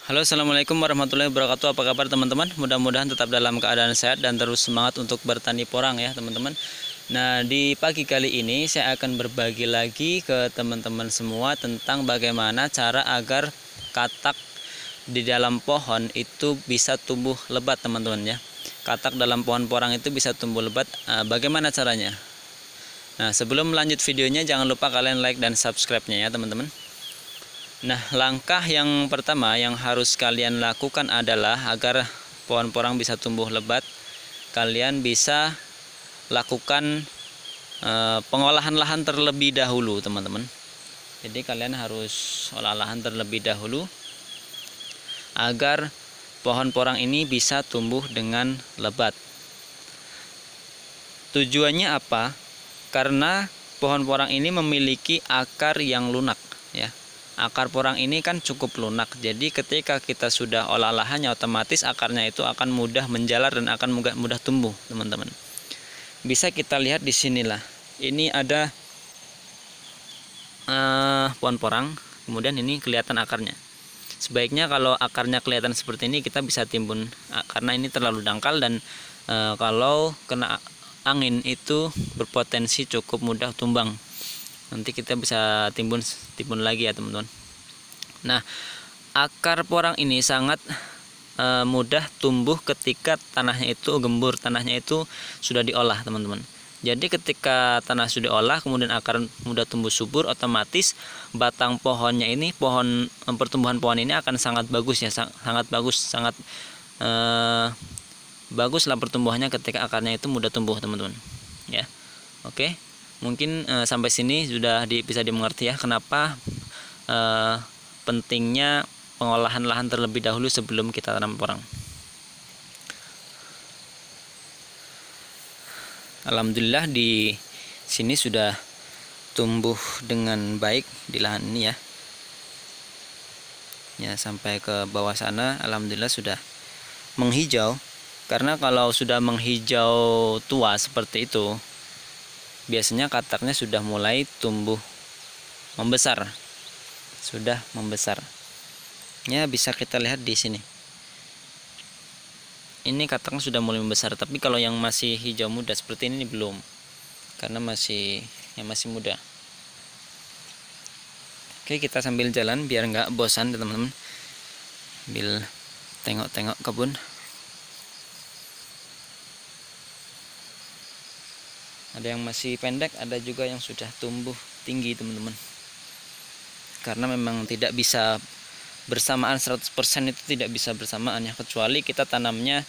Halo, assalamualaikum warahmatullahi wabarakatuh. Apa kabar teman-teman? Mudah-mudahan tetap dalam keadaan sehat dan terus semangat untuk bertani porang ya teman-teman. Nah, di pagi kali ini saya akan berbagi lagi ke teman-teman semua tentang bagaimana cara agar katak di dalam pohon itu bisa tumbuh lebat teman-teman ya. Katak dalam pohon porang itu bisa tumbuh lebat. Bagaimana caranya? Nah, sebelum lanjut videonya jangan lupa kalian like dan subscribe-nya ya teman-teman. Nah, langkah yang pertama yang harus kalian lakukan adalah agar pohon porang bisa tumbuh lebat, kalian bisa lakukan pengolahan lahan terlebih dahulu, teman-teman. Jadi kalian harus olah lahan terlebih dahulu agar pohon porang ini bisa tumbuh dengan lebat. Tujuannya apa? Karena pohon porang ini memiliki akar yang lunak, ya. Akar porang ini kan cukup lunak, jadi ketika kita sudah olah lahannya otomatis akarnya itu akan mudah menjalar dan akan mudah tumbuh teman-teman. Bisa kita lihat di sinilah, ini ada pohon porang, kemudian ini kelihatan akarnya. Sebaiknya kalau akarnya kelihatan seperti ini kita bisa timbun, karena ini terlalu dangkal dan kalau kena angin itu berpotensi cukup mudah tumbang. Nanti kita bisa timbun lagi ya teman-teman. Nah, akar porang ini sangat mudah tumbuh ketika tanahnya itu gembur, tanahnya itu sudah diolah teman-teman. Jadi ketika tanah sudah diolah kemudian akar mudah tumbuh subur, otomatis batang pohonnya ini, pertumbuhan pohon ini akan sangat bagus ya, sangat bagus, sangat bagus lah pertumbuhannya ketika akarnya itu mudah tumbuh teman-teman ya. Oke, mungkin sampai sini sudah bisa dimengerti ya kenapa pentingnya pengolahan lahan terlebih dahulu sebelum kita tanam porang. Alhamdulillah di sini sudah tumbuh dengan baik di lahan ini ya. Ya, sampai ke bawah sana alhamdulillah sudah menghijau. Karena kalau sudah menghijau tua seperti itu, biasanya kataknya sudah mulai tumbuh membesar. Sudah membesar. Ya, bisa kita lihat di sini. Ini kataknya sudah mulai membesar, tapi kalau yang masih hijau muda seperti ini belum. Karena masih muda. Oke, kita sambil jalan biar nggak bosan teman-teman. Sambil tengok-tengok kebun. Ada yang masih pendek, ada juga yang sudah tumbuh tinggi teman-teman. Karena memang tidak bisa bersamaan 100% itu tidak bisa bersamaan ya, kecuali kita tanamnya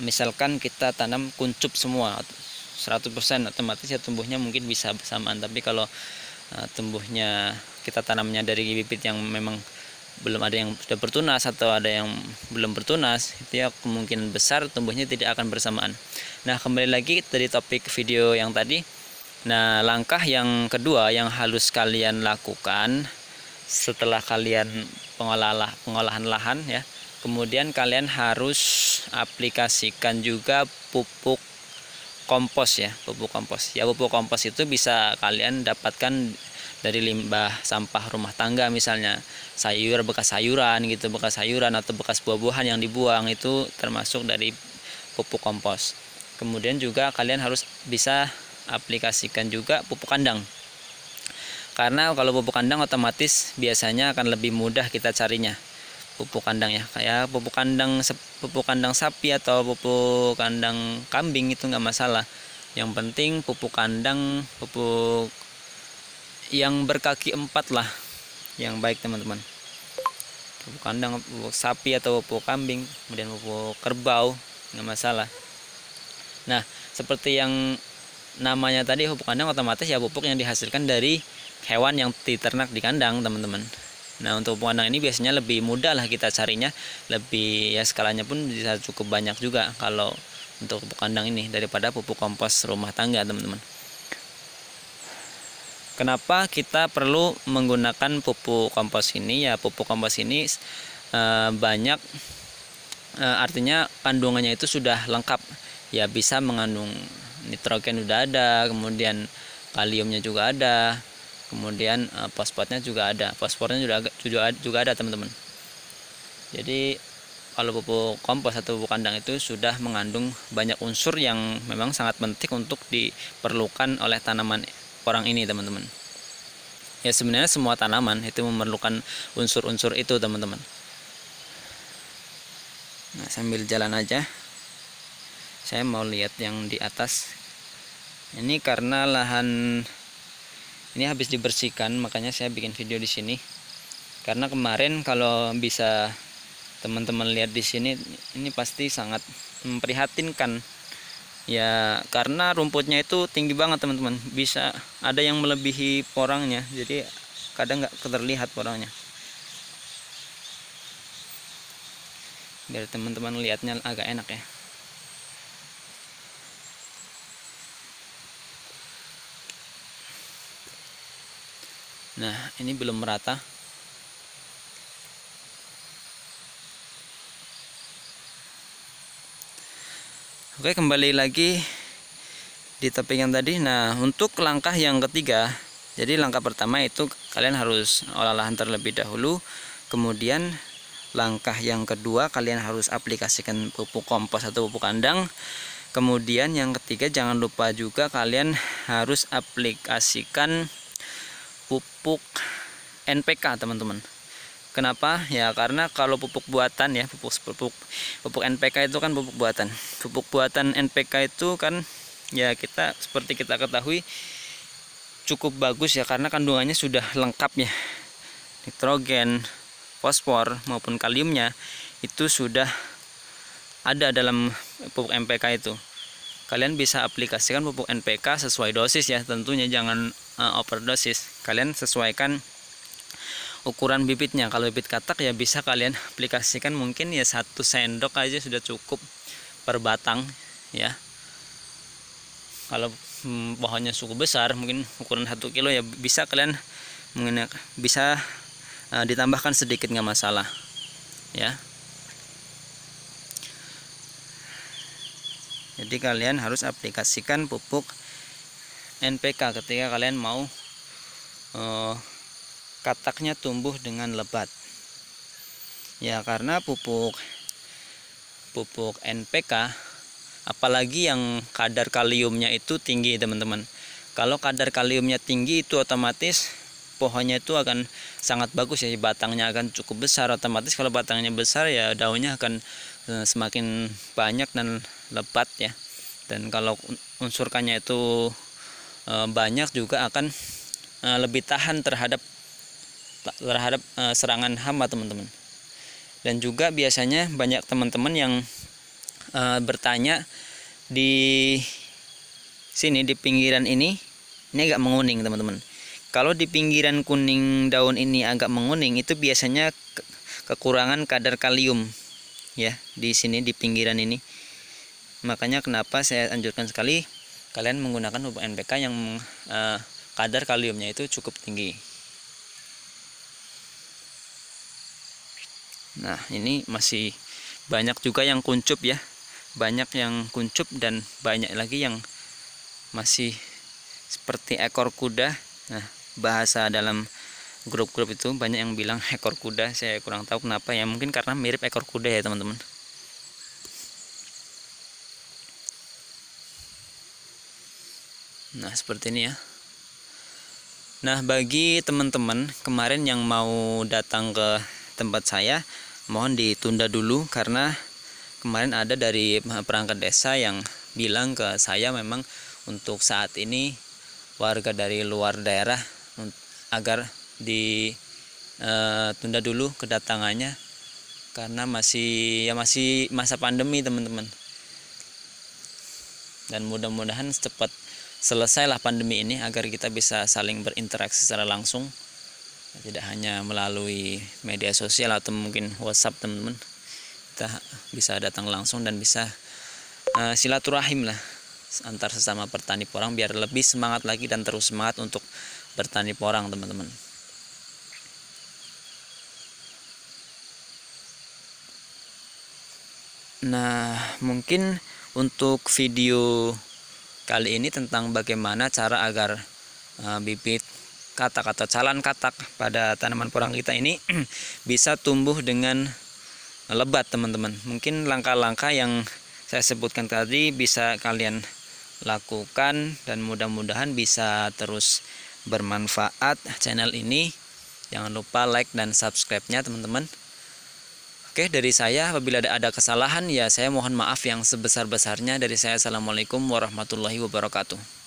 misalkan kita tanam kuncup semua 100%, otomatis ya tumbuhnya mungkin bisa bersamaan. Tapi kalau tumbuhnya kita tanamnya dari bibit yang memang belum ada yang sudah bertunas atau ada yang belum bertunas, itu ya kemungkinan besar tumbuhnya tidak akan bersamaan. Nah, kembali lagi dari topik video yang tadi. Nah, langkah yang kedua yang harus kalian lakukan setelah kalian pengolahan lahan ya, kemudian kalian harus aplikasikan juga pupuk kompos ya, pupuk kompos. Ya, pupuk kompos itu bisa kalian dapatkan dari limbah sampah rumah tangga, misalnya bekas sayuran gitu, bekas sayuran atau bekas buah-buahan yang dibuang, itu termasuk dari pupuk kompos. Kemudian juga kalian harus bisa aplikasikan juga pupuk kandang. Karena kalau pupuk kandang otomatis biasanya akan lebih mudah kita carinya. Pupuk kandang ya, kayak pupuk kandang sapi atau pupuk kandang kambing itu nggak masalah. Yang penting pupuk kandang, pupuk yang berkaki 4 lah yang baik teman-teman. Pupuk kandang, pupuk sapi atau pupuk kambing, kemudian pupuk kerbau, nggak masalah. Nah, seperti yang namanya tadi, pupuk kandang otomatis ya pupuk yang dihasilkan dari hewan yang diternak di kandang teman-teman. Nah, untuk pupuk kandang ini biasanya lebih mudah lah kita carinya, lebih ya skalanya pun bisa cukup banyak juga kalau untuk pupuk kandang ini daripada pupuk kompos rumah tangga teman-teman. Kenapa kita perlu menggunakan pupuk kompos ini? Ya, pupuk kompos ini banyak, artinya kandungannya itu sudah lengkap. Ya, bisa mengandung nitrogen udah ada, kemudian kaliumnya juga ada, kemudian fosfatnya juga ada, fosfornya juga ada teman-teman. Jadi kalau pupuk kompos atau pupuk kandang itu sudah mengandung banyak unsur yang memang sangat penting untuk diperlukan oleh tanaman porang ini, teman-teman. Ya sebenarnya semua tanaman itu memerlukan unsur-unsur itu, teman-teman. Nah, sambil jalan aja saya mau lihat yang di atas. Ini karena lahan ini habis dibersihkan, makanya saya bikin video di sini. Karena kemarin kalau bisa teman-teman lihat di sini, ini pasti sangat memprihatinkan. Ya karena rumputnya itu tinggi banget, teman-teman. Bisa ada yang melebihi porangnya. Jadi kadang nggak terlihat porangnya. Biar teman-teman lihatnya agak enak ya. Nah, ini belum merata. Oke, kembali lagi di topik yang tadi. Nah, untuk langkah yang ketiga, jadi langkah pertama itu kalian harus olah lahan terlebih dahulu. Kemudian langkah yang kedua, kalian harus aplikasikan pupuk kompos atau pupuk kandang. Kemudian yang ketiga, jangan lupa juga kalian harus aplikasikan pupuk NPK, teman-teman. Kenapa? Ya karena kalau pupuk buatan ya, pupuk NPK itu kan pupuk buatan. Pupuk buatan NPK itu kan ya seperti kita ketahui cukup bagus ya, karena kandungannya sudah lengkap ya. Nitrogen, fosfor maupun kaliumnya itu sudah ada dalam pupuk NPK itu. Kalian bisa aplikasikan pupuk NPK sesuai dosis ya, tentunya jangan overdosis. Kalian sesuaikan ukuran bibitnya. Kalau bibit katak ya bisa kalian aplikasikan mungkin ya 1 sendok aja sudah cukup per batang ya. Kalau pohonnya cukup besar, mungkin ukuran 1 kilo ya bisa kalian bisa ditambahkan sedikit, nggak masalah ya. Jadi kalian harus aplikasikan pupuk NPK ketika kalian mau kataknya tumbuh dengan lebat. Ya karena pupuk NPK, apalagi yang kadar kaliumnya itu tinggi, teman-teman. Kalau kadar kaliumnya tinggi itu otomatis pohonnya itu akan sangat bagus ya, batangnya akan cukup besar. Otomatis kalau batangnya besar ya daunnya akan semakin banyak dan lebat ya. Dan kalau unsurkannya itu banyak juga akan lebih tahan terhadap serangan hama, teman-teman. Dan juga biasanya banyak teman-teman yang bertanya di sini, di pinggiran ini agak menguning, teman-teman. Kalau di pinggiran kuning daun ini agak menguning, itu biasanya kekurangan kadar kalium ya di sini di pinggiran ini. Makanya kenapa saya anjurkan sekali kalian menggunakan pupuk NPK yang kadar kaliumnya itu cukup tinggi. Nah, ini masih banyak juga yang kuncup ya. Banyak yang kuncup dan banyak lagi yang masih seperti ekor kuda. Nah, bahasa dalam grup-grup itu banyak yang bilang ekor kuda. Saya kurang tahu kenapa ya, mungkin karena mirip ekor kuda ya, teman-teman. Nah, seperti ini ya. Nah, bagi teman-teman kemarin yang mau datang ke tempat saya, mohon ditunda dulu karena kemarin ada dari perangkat desa yang bilang ke saya memang untuk saat ini warga dari luar daerah agar ditunda dulu kedatangannya karena masih masa pandemi, teman-teman. Dan mudah-mudahan cepat selesailah pandemi ini agar kita bisa saling berinteraksi secara langsung, tidak hanya melalui media sosial atau mungkin WhatsApp, teman-teman. Kita bisa datang langsung dan bisa silaturahim lah antar sesama petani porang biar lebih semangat lagi dan terus semangat untuk bertani porang, teman-teman. Nah, mungkin untuk video kali ini tentang bagaimana cara agar bibit katak atau calon katak pada tanaman porang kita ini bisa tumbuh dengan lebat teman-teman. Mungkin langkah-langkah yang saya sebutkan tadi bisa kalian lakukan dan mudah-mudahan bisa terus bermanfaat channel ini. Jangan lupa like dan subscribe-nya teman-teman. Oke, dari saya apabila ada kesalahan ya saya mohon maaf yang sebesar-besarnya. Dari saya, assalamualaikum warahmatullahi wabarakatuh.